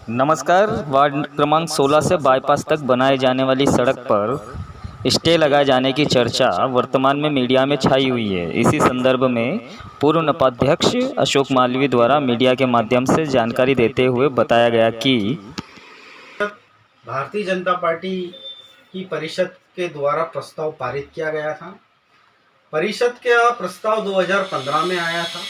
नमस्कार। वार्ड क्रमांक 16 से बाईपास तक बनाए जाने वाली सड़क पर स्टे लगाए जाने की चर्चा वर्तमान में मीडिया में छाई हुई है। इसी संदर्भ में पूर्व नपाध्यक्ष अशोक मालवीय द्वारा मीडिया के माध्यम से जानकारी देते हुए बताया गया कि भारतीय जनता पार्टी की परिषद के द्वारा प्रस्ताव पारित किया गया था। परिषद का प्रस्ताव 2015 में आया था।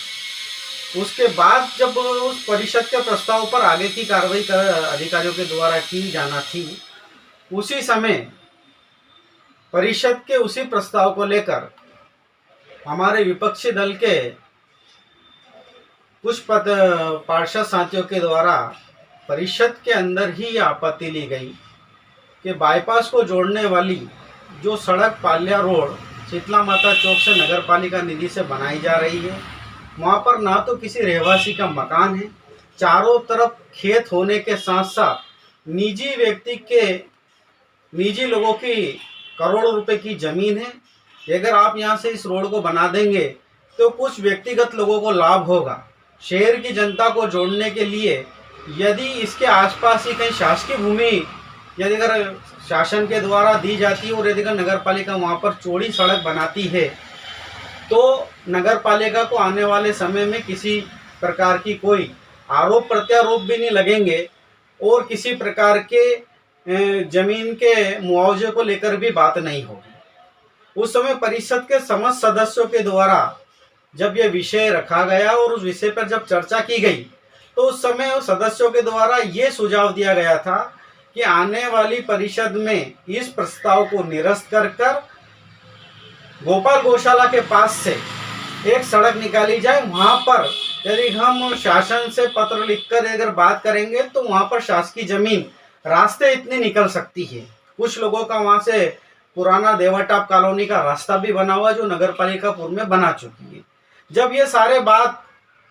उसके बाद जब उस परिषद के प्रस्ताव पर आगे की कार्रवाई अधिकारियों के द्वारा की जाना थी, उसी समय परिषद के उसी प्रस्ताव को लेकर हमारे विपक्षी दल के कुछ पार्षद साथियों के द्वारा परिषद के अंदर ही आपत्ति ली गई कि बाईपास को जोड़ने वाली जो सड़क पाल्या रोड शीतला माता चौक से नगर पालिका निधि से बनाई जा रही है, वहाँ पर ना तो किसी रहवासी का मकान है, चारों तरफ खेत होने के साथ साथ निजी लोगों की करोड़ों रुपए की ज़मीन है। अगर आप यहाँ से इस रोड को बना देंगे तो कुछ व्यक्तिगत लोगों को लाभ होगा। शहर की जनता को जोड़ने के लिए यदि इसके आसपास ही कहीं शासकीय भूमि यदि अगर शासन के द्वारा दी जाती है और यदि अगर नगर पालिका वहाँ पर चौड़ी सड़क बनाती है तो नगर पालिका को आने वाले समय में किसी प्रकार की कोई आरोप प्रत्यारोप भी नहीं लगेंगे और किसी प्रकार के जमीन के मुआवजे को लेकर भी बात नहीं होगी। उस समय परिषद के समस्त सदस्यों के द्वारा जब यह विषय रखा गया और उस विषय पर जब चर्चा की गई तो उस समय उस सदस्यों के द्वारा ये सुझाव दिया गया था कि आने वाली परिषद में इस प्रस्ताव को निरस्त कर गोपाल गौशाला के पास से एक सड़क निकाली जाए। वहाँ पर यदि हम शासन से पत्र लिखकर अगर बात करेंगे तो वहाँ पर शासकीय जमीन रास्ते इतनी निकल सकती है। कुछ लोगों का वहाँ से पुराना देवाटाप कॉलोनी का रास्ता भी बना हुआ जो नगर पालिका पूर्व में बना चुकी है। जब ये सारे बात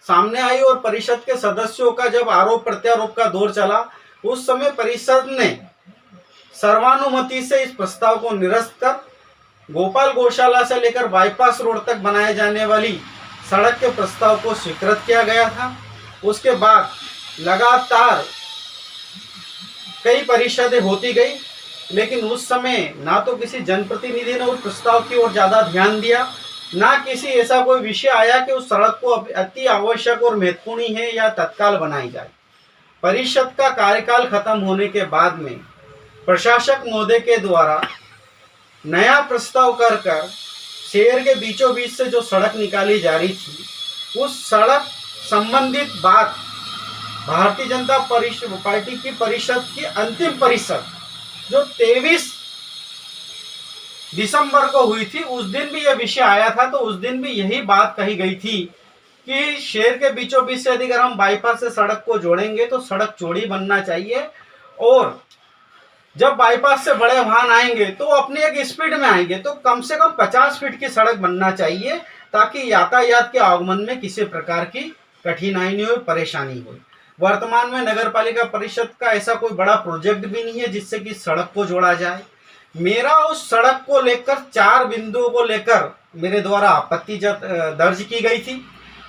सामने आई और परिषद के सदस्यों का जब आरोप प्रत्यारोप का दौर चला, उस समय परिषद ने सर्वानुमति से इस प्रस्ताव को निरस्त कर गोपाल गौशाला से लेकर बाईपास रोड तक बनाए जाने वाली सड़क के प्रस्ताव को स्वीकृत किया गया था। उसके बाद लगातार कई परिषदें होती गई, लेकिन उस समय ना तो किसी जनप्रतिनिधि ने उस प्रस्ताव की ओर ज़्यादा ध्यान दिया, ना किसी ऐसा कोई विषय आया कि उस सड़क को अति आवश्यक और महत्वपूर्ण है या तत्काल बनाई जाए। परिषद का कार्यकाल खत्म होने के बाद में प्रशासक महोदय के द्वारा नया प्रस्ताव कर शहर के बीचों बीच से जो सड़क निकाली जा रही थी, उस सड़क संबंधित बात भारतीय जनता पार्टी की परिषद की अंतिम परिषद जो 23 दिसंबर को हुई थी, उस दिन भी यह विषय आया था। तो उस दिन भी यही बात कही गई थी कि शहर के बीचों बीच से यदि हम बाईपास से सड़क को जोड़ेंगे तो सड़क चौड़ी बनना चाहिए और जब बाईपास से बड़े वाहन आएंगे तो अपने एक स्पीड में आएंगे तो कम से कम 50 फीट की सड़क बनना चाहिए ताकि यातायात के आगमन में किसी प्रकार की कठिनाई नहीं हो, परेशानी हो। वर्तमान में नगर पालिका परिषद का ऐसा कोई बड़ा प्रोजेक्ट भी नहीं है जिससे कि सड़क को जोड़ा जाए। मेरा उस सड़क को लेकर 4 बिंदुओं को लेकर मेरे द्वारा आपत्ति दर्ज की गई थी।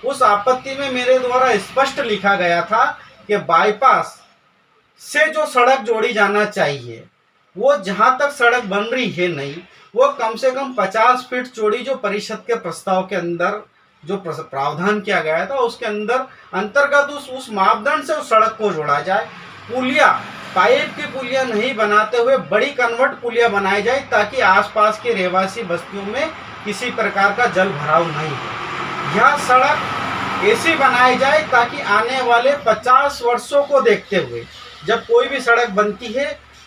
उस आपत्ति में मेरे द्वारा स्पष्ट लिखा गया था कि बाईपास से जो सड़क जोड़ी जाना चाहिए वो जहां तक सड़क बन रही है नहीं, वो कम से कम 50 फीट चौड़ी जो परिषद के प्रस्ताव के अंदर जो प्रावधान किया गया था उसके अंदर अंतर्गत उस मापदंड से उस सड़क को जोड़ा जाए। पुलिया पाइप की पुलिया नहीं बनाते हुए बड़ी कन्वर्ट पुलिया बनाई जाए ताकि आसपास के रहवासी बस्तियों में किसी प्रकार का जल भराव नहीं हो। यह सड़क ऐसी बनाई जाए ताकि आने वाले 50 वर्षों को देखते हुए जब कोई भी सड़क बनती है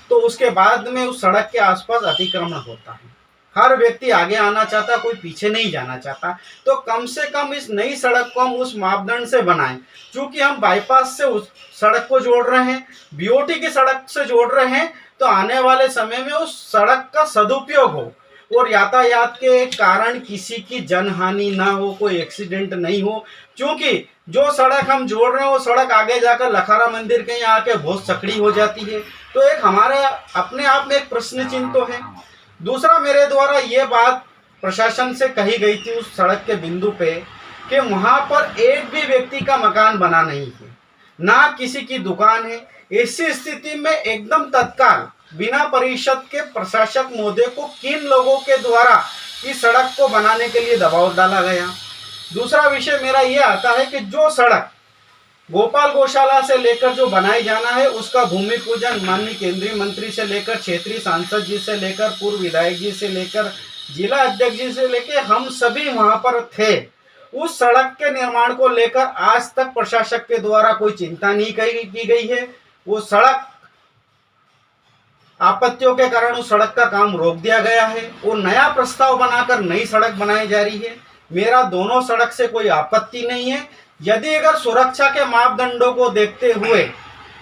तो उसके बाद में उस सड़क के आसपास अतिक्रमण होता है। हर व्यक्ति आगे आना चाहता, कोई पीछे नहीं जाना चाहता। तो कम से कम इस नई सड़क को हम उस मापदंड से बनाएं। क्योंकि हम बाईपास से उस सड़क को जोड़ रहे हैं, बीओटी की सड़क से जोड़ रहे हैं, तो आने वाले समय में उस सड़क का सदुपयोग हो और यातायात के कारण किसी की जनहानि ना हो, कोई एक्सीडेंट नहीं हो। क्योंकि जो सड़क हम जोड़ रहे हैं वो सड़क आगे जाकर लखारा मंदिर के यहाँ आके बहुत सकड़ी हो जाती है। तो एक हमारे अपने आप में एक प्रश्न चिन्ह तो है। दूसरा, मेरे द्वारा ये बात प्रशासन से कही गई थी उस सड़क के बिंदु पे कि वहाँ पर एक भी व्यक्ति का मकान बना नहीं है। ना किसी की दुकान है। ऐसी स्थिति में एकदम तत्काल बिना परिषद के प्रशासक महोदय को किन लोगों के द्वारा इस सड़क को बनाने के लिए दबाव डाला गया। दूसरा विषय मेरा ये आता है कि जो सड़क गोपाल गौशाला से लेकर जो बनाई जाना है उसका भूमि पूजन माननीय केंद्रीय मंत्री से लेकर क्षेत्रीय सांसद जी से लेकर पूर्व विधायक जी से लेकर जिला अध्यक्ष जी से लेकर हम सभी वहां पर थे। उस सड़क के निर्माण को लेकर आज तक प्रशासक के द्वारा कोई चिंता नहीं की गई है। वो सड़क आपत्तियों के कारण उस सड़क का काम रोक दिया गया है और नया प्रस्ताव बनाकर नई सड़क बनाई जा रही है। मेरा दोनों सड़क से कोई आपत्ति नहीं है। यदि अगर सुरक्षा के मापदंडों को देखते हुए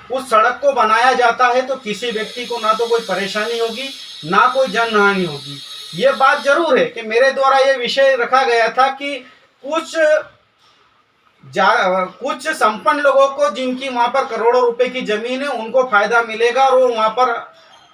उस सड़क को बनाया जाता है तो किसी व्यक्ति को ना तो कोई परेशानी होगी ना कोई जनहानि होगी। ये बात जरूर है कि मेरे द्वारा ये विषय रखा गया था कि कुछ संपन्न लोगों को जिनकी वहां पर करोड़ों रुपए की जमीन है उनको फायदा मिलेगा और वो वहां पर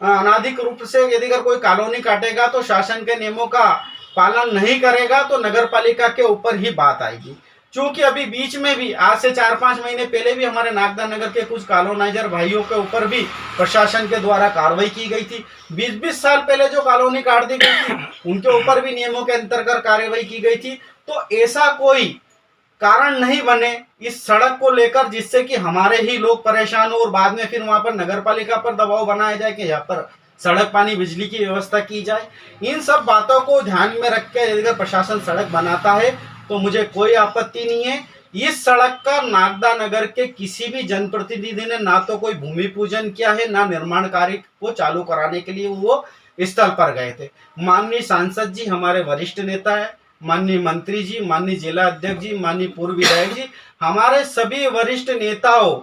अनाधिक रूप से यदि अगर कोई कॉलोनी काटेगा तो शासन के नियमों का पालन नहीं करेगा तो नगर पालिका के ऊपर ही बात आएगी। चूंकि अभी बीच में भी आज से 4-5 महीने पहले भी हमारे नागदा नगर के कुछ कॉलोनाइजर भाइयों के ऊपर भी प्रशासन के द्वारा कार्रवाई की गई थी। 20-20 साल पहले जो कॉलोनी काट दी गई थी उनके ऊपर भी नियमों के अंतर्गत कार्रवाई की गई थी। तो ऐसा कोई कारण नहीं बने इस सड़क को लेकर जिससे कि हमारे ही लोग परेशान हो और बाद में फिर वहां पर नगर पालिका पर दबाव बनाया जाए कि यहाँ पर सड़क पानी बिजली की व्यवस्था की जाए। इन सब बातों को ध्यान में रख के यदि प्रशासन सड़क बनाता है तो मुझे कोई आपत्ति नहीं है। इस सड़क का नागदा नगर के किसी भी जनप्रतिनिधि ने ना तो कोई भूमि पूजन किया है ना निर्माण कार्य को चालू कराने के लिए वो स्थल पर गए थे। माननीय सांसद जी हमारे वरिष्ठ नेता है, माननीय मंत्री जी, माननीय जिला अध्यक्ष जी, माननीय पूर्व विधायक जी, हमारे सभी वरिष्ठ नेताओं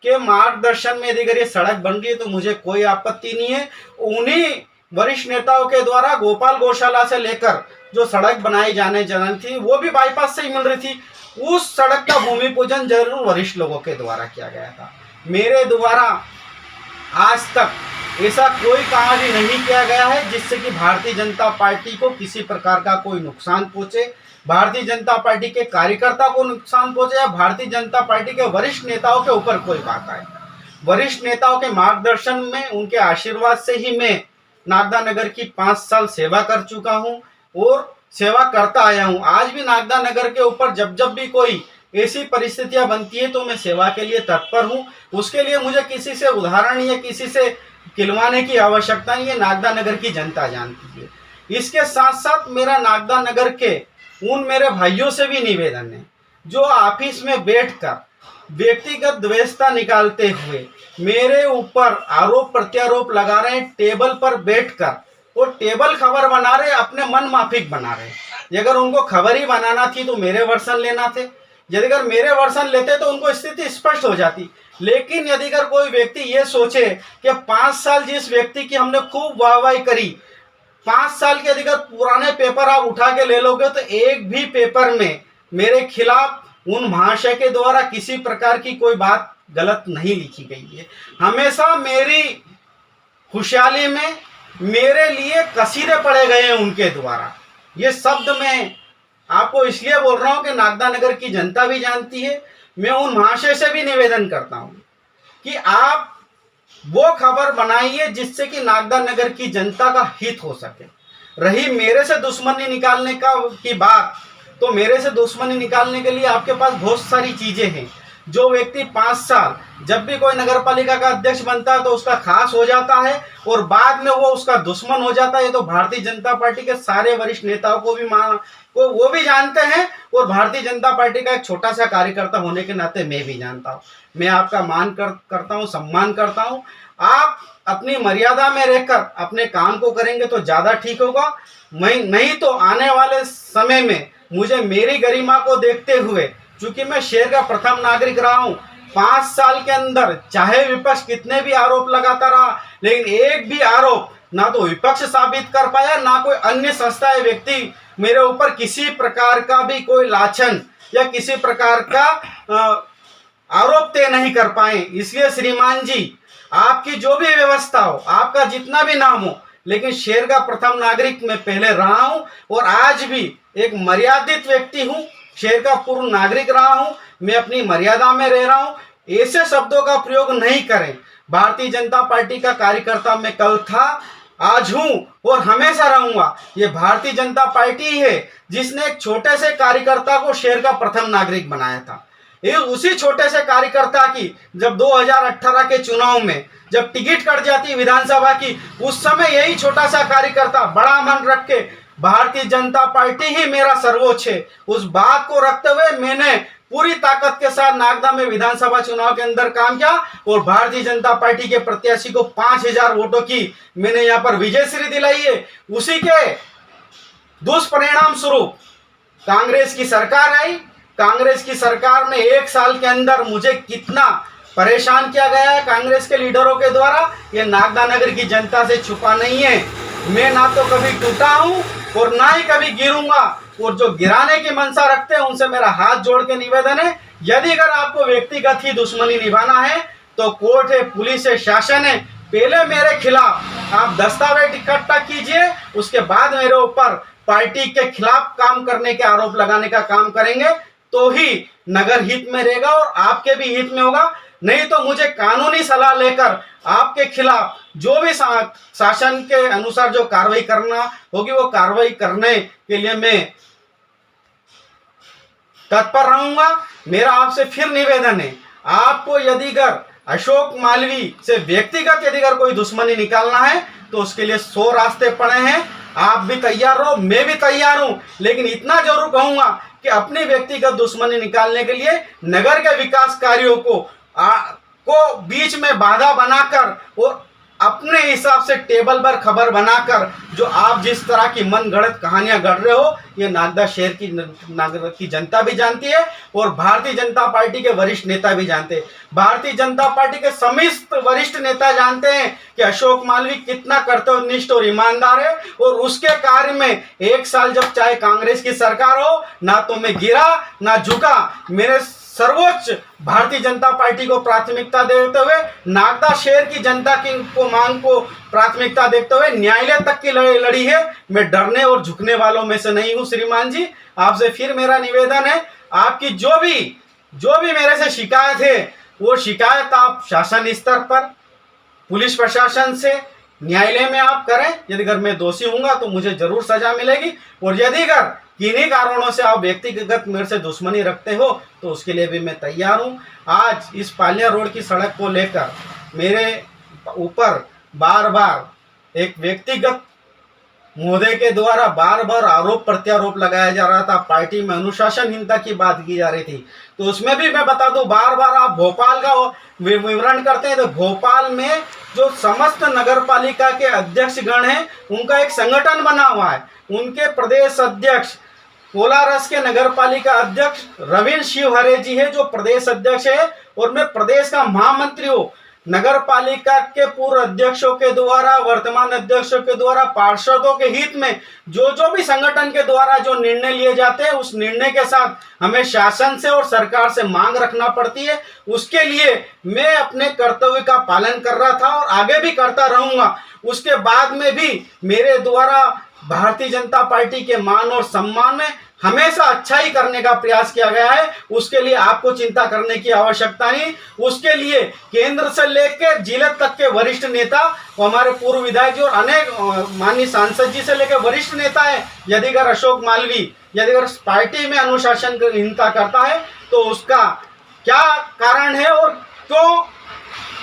के मार्गदर्शन में यदि अगर ये सड़क बन रही है तो मुझे कोई आपत्ति नहीं है। उन्हीं वरिष्ठ नेताओं के द्वारा गोपाल गौशाला से लेकर जो सड़क बनाई जाने थी वो भी बाईपास से ही मिल रही थी। उस सड़क का भूमि पूजन जरूर वरिष्ठ लोगों के द्वारा किया गया था। मेरे द्वारा आज तक ऐसा कोई कार्य नहीं किया गया है जिससे कि भारतीय जनता पार्टी को किसी प्रकार का कोई नुकसान पहुंचे, भारतीय जनता पार्टी के कार्यकर्ता को नुकसान पहुंचे या भारतीय जनता पार्टी के वरिष्ठ नेताओं के ऊपर कोई बात आए। वरिष्ठ नेताओं के मार्गदर्शन में उनके आशीर्वाद से ही मैं नागदा नगर की 5 साल सेवा कर चुका हूं और सेवा करता आया हूं। आज भी नागदा नगर के ऊपर जब जब भी कोई ऐसी परिस्थितियां बनती है तो मैं सेवा के लिए तत्पर हूं। उसके लिए मुझे किसी से उदाहरण या किसी से खिलवाने की आवश्यकता नहीं है, नागदा नगर की जनता जानती है। इसके साथ साथ मेरा नागदा नगर के उन मेरे भाइयों से भी निवेदन है जो ऑफिस में बैठकर व्यक्तिगत द्वेषता निकालते हुए मेरे ऊपर आरोप प्रत्यारोप लगा रहे हैं। टेबल पर बैठकर वो टेबल खबर बना रहे, अपने मन माफिक बना रहे। अगर उनको खबर ही बनाना थी तो मेरे वर्षन लेना थे, यदि अगर मेरे वर्षन लेते तो उनको स्थिति स्पष्ट हो जाती। लेकिन यदि अगर कोई व्यक्ति ये सोचे कि 5 साल जिस व्यक्ति की हमने खूब वाहवाही करी, 5 साल के यदि अगर पुराने पेपर आप उठा के ले लोगे तो एक भी पेपर में मेरे खिलाफ उन महाशय के द्वारा किसी प्रकार की कोई बात गलत नहीं लिखी गई है। हमेशा मेरी खुशहाली में मेरे लिए कसीदे पड़े गए हैं उनके द्वारा। ये शब्द मैं आपको इसलिए बोल रहा हूं कि नागदा नगर की जनता भी जानती है। मैं उन महाशय से भी निवेदन करता हूं कि आप वो खबर बनाइए जिससे कि नागदा नगर की जनता का हित हो सके। रही मेरे से दुश्मनी निकालने की बात, तो मेरे से दुश्मनी निकालने के लिए आपके पास बहुत सारी चीजें हैं। जो व्यक्ति 5 साल जब भी कोई नगर पालिका का अध्यक्ष बनता है तो उसका खास हो जाता है और बाद में वो उसका दुश्मन हो जाता है। तो भारतीय जनता पार्टी के सारे वरिष्ठ नेताओं को भी वो भी जानते हैं और भारतीय जनता पार्टी का एक छोटा सा कार्यकर्ता होने के नाते मैं भी जानता हूँ। मैं आपका मान करता हूँ, सम्मान करता हूँ। आप अपनी मर्यादा में रहकर अपने काम को करेंगे तो ज़्यादा ठीक होगा। नहीं तो आने वाले समय में मुझे मेरी गरिमा को देखते हुए, चूंकि मैं शहर का प्रथम नागरिक रहा हूँ, 5 साल के अंदर चाहे विपक्ष कितने भी आरोप लगाता रहा, लेकिन एक भी आरोप ना तो विपक्ष साबित कर पाया ना कोई अन्य संस्था या व्यक्ति मेरे ऊपर किसी प्रकार का भी कोई लाछन या किसी प्रकार का आरोप तय नहीं कर पाए। इसलिए श्रीमान जी, आपकी जो भी व्यवस्था हो, आपका जितना भी नाम हो, लेकिन शहर का प्रथम नागरिक मैं पहले रहा हूं और आज भी एक मर्यादित व्यक्ति हूं, शहर का पूर्ण नागरिक रहा हूं। मैं अपनी मर्यादा में रह रहा हूं। ऐसे शब्दों का प्रयोग नहीं करें। भारतीय जनता पार्टी का कार्यकर्ता मैं कल था, आज हूं और हमेशा रहूंगा। ये भारतीय जनता पार्टी है जिसने एक छोटे से कार्यकर्ता को शहर का प्रथम नागरिक बनाया था। ये उसी छोटे से कार्यकर्ता की जब 2018 के चुनाव में जब टिकट कट जाती विधानसभा की, उस समय यही छोटा सा कार्यकर्ता बड़ा मन रख के भारतीय जनता पार्टी ही मेरा सर्वोच्च है, उस बात को रखते हुए मैंने पूरी ताकत के साथ नागदा में विधानसभा चुनाव के अंदर काम किया और भारतीय जनता पार्टी के प्रत्याशी को 5000 वोटों की मैंने यहाँ पर विजयश्री दिलाई है। उसी के दुष्परिणाम स्वरूप कांग्रेस की सरकार आई। कांग्रेस की सरकार में 1 साल के अंदर मुझे कितना परेशान किया गया है कांग्रेस के लीडरों के द्वारा, ये नागदा नगर की जनता से छुपा नहीं है। मैं ना तो कभी टूटा हूं और ना ही कभी गिरूंगा, और जो गिराने की मंशा रखते हैं उनसे मेरा हाथ जोड़ के निवेदन है, यदि अगर आपको व्यक्तिगत ही दुश्मनी निभाना है तो कोर्ट है, पुलिस है, शासन है, पहले मेरे खिलाफ आप दस्तावेज इकट्ठा कीजिए, उसके बाद मेरे ऊपर पार्टी के खिलाफ काम करने के आरोप लगाने का काम करेंगे तो ही नगर हित में रहेगा और आपके भी हित में होगा। नहीं तो मुझे कानूनी सलाह लेकर आपके खिलाफ जो भी शासन के अनुसार जो कार्रवाई करना होगी वो कार्रवाई करने के लिए मैं तत्पर रहूंगा। मेरा आपसे फिर निवेदन है, आपको यदि अगर अशोक मालवी से व्यक्तिगत यदि अगर कोई दुश्मनी निकालना है तो उसके लिए 100 रास्ते पड़े हैं। आप भी तैयार रहो, मैं भी तैयार हूं, लेकिन इतना जरूर कहूंगा कि अपनी व्यक्तिगत दुश्मनी निकालने के लिए नगर के विकास कार्यों को बीच में बाधा बनाकर और अपने हिसाब से टेबल पर खबर बनाकर जो आप जिस तरह की मन गढ़ंत कहानियां गढ़ रहे हो, ये नागदा शहर की नगर की जनता भी जानती है और भारतीय जनता पार्टी के वरिष्ठ नेता भी जानते हैं। भारतीय जनता पार्टी के समस्त वरिष्ठ नेता जानते हैं कि अशोक मालवी कितना कर्तव्यनिष्ठ और ईमानदार है, और उसके कार्य में 1 साल जब चाहे कांग्रेस की सरकार हो, ना तो मैं गिरा ना झुका। मेरे सर्वोच्च भारतीय जनता पार्टी को प्राथमिकता देते हुए, नागदा शहर की जनता की मांग को प्राथमिकता देते हुए न्यायालय तक की लड़ाई लड़ी है। मैं डरने और झुकने वालों में से नहीं हूं। श्रीमान जी, आपसे फिर मेरा निवेदन है, आपकी जो भी मेरे से शिकायत है वो शिकायत आप शासन स्तर पर, पुलिस प्रशासन से, न्यायालय में आप करें। यदि अगर मैं दोषी हूंगा तो मुझे जरूर सजा मिलेगी, और यदि अगर किन्हीं कारणों से आप व्यक्तिगत मेरे से दुश्मनी रखते हो तो उसके लिए भी मैं तैयार हूं। आज इस पालिया रोड की सड़क को लेकर मेरे ऊपर बार बार एक व्यक्तिगत महोदय के द्वारा बार बार आरोप प्रत्यारोप लगाया जा रहा था, पार्टी में अनुशासनहीनता की बात की जा रही थी। तो उसमें भी मैं बता दूं, बार बार आप भोपाल का विवरण करते हैं तो भोपाल में जो समस्त नगर पालिका के अध्यक्ष गण हैं उनका एक संगठन बना हुआ है। उनके प्रदेश अध्यक्ष कोलारस के नगर पालिका अध्यक्ष रविंद्र शिवहरे जी है जो प्रदेश अध्यक्ष है, और मैं प्रदेश का महामंत्री हूँ। नगर पालिका के पूर्व अध्यक्षों के द्वारा, वर्तमान अध्यक्षों के द्वारा, पार्षदों के हित में जो भी संगठन के द्वारा जो निर्णय लिए जाते हैं, उस निर्णय के साथ हमें शासन से और सरकार से मांग रखना पड़ती है। उसके लिए मैं अपने कर्तव्य का पालन कर रहा था और आगे भी करता रहूंगा। उसके बाद में भी मेरे द्वारा भारतीय जनता पार्टी के मान और सम्मान में हमेशा अच्छा ही करने का प्रयास किया गया है। उसके लिए आपको चिंता करने की आवश्यकता नहीं। उसके लिए केंद्र से लेकर जिले तक के वरिष्ठ नेता, हमारे पूर्व विधायक जी और अनेक माननीय सांसद जी से लेकर वरिष्ठ नेता है, यदि अगर अशोक मालवी यदि अगर पार्टी में अनुशासनहीनता करता है तो उसका क्या कारण है और क्यों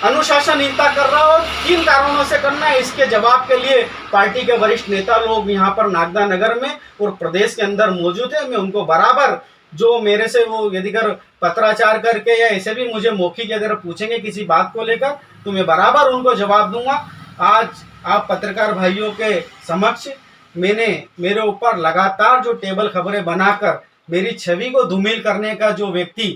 अनुशासनहीनता कर रहा हो, किन कारणों से करना है, इसके जवाब के लिए पार्टी के वरिष्ठ नेता लोग यहाँ पर नागदा नगर में और प्रदेश के अंदर मौजूद है। मैं उनको बराबर जो मेरे से वो यदि अगर पत्राचार करके या ऐसे भी मुझे मौखिक अगर पूछेंगे किसी बात को लेकर तो मैं बराबर उनको जवाब दूंगा। आज आप पत्रकार भाइयों के समक्ष मैंने मेरे ऊपर लगातार जो टेबल खबरें बनाकर मेरी छवि को धूमिल करने का जो व्यक्ति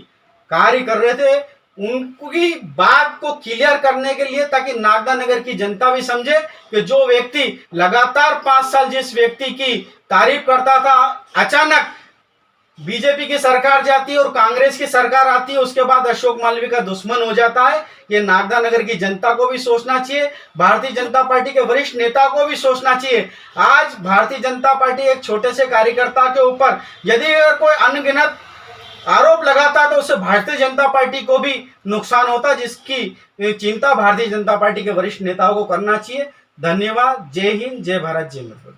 कार्य कर रहे थे, उनकी बात को क्लियर करने के लिए, ताकि नागदा नगर की जनता भी समझे कि जो व्यक्ति लगातार 5 साल जिस व्यक्ति की तारीफ करता था, अचानक बीजेपी की सरकार जाती है और कांग्रेस की सरकार आती है, उसके बाद अशोक मालवी का दुश्मन हो जाता है। ये नागदा नगर की जनता को भी सोचना चाहिए, भारतीय जनता पार्टी के वरिष्ठ नेता को भी सोचना चाहिए। आज भारतीय जनता पार्टी एक छोटे से कार्यकर्ता के ऊपर यदि कोई अनगिनत आरोप लगाता तो उससे भारतीय जनता पार्टी को भी नुकसान होता, जिसकी चिंता भारतीय जनता पार्टी के वरिष्ठ नेताओं को करना चाहिए। धन्यवाद। जय हिंद, जय भारत, जय माता।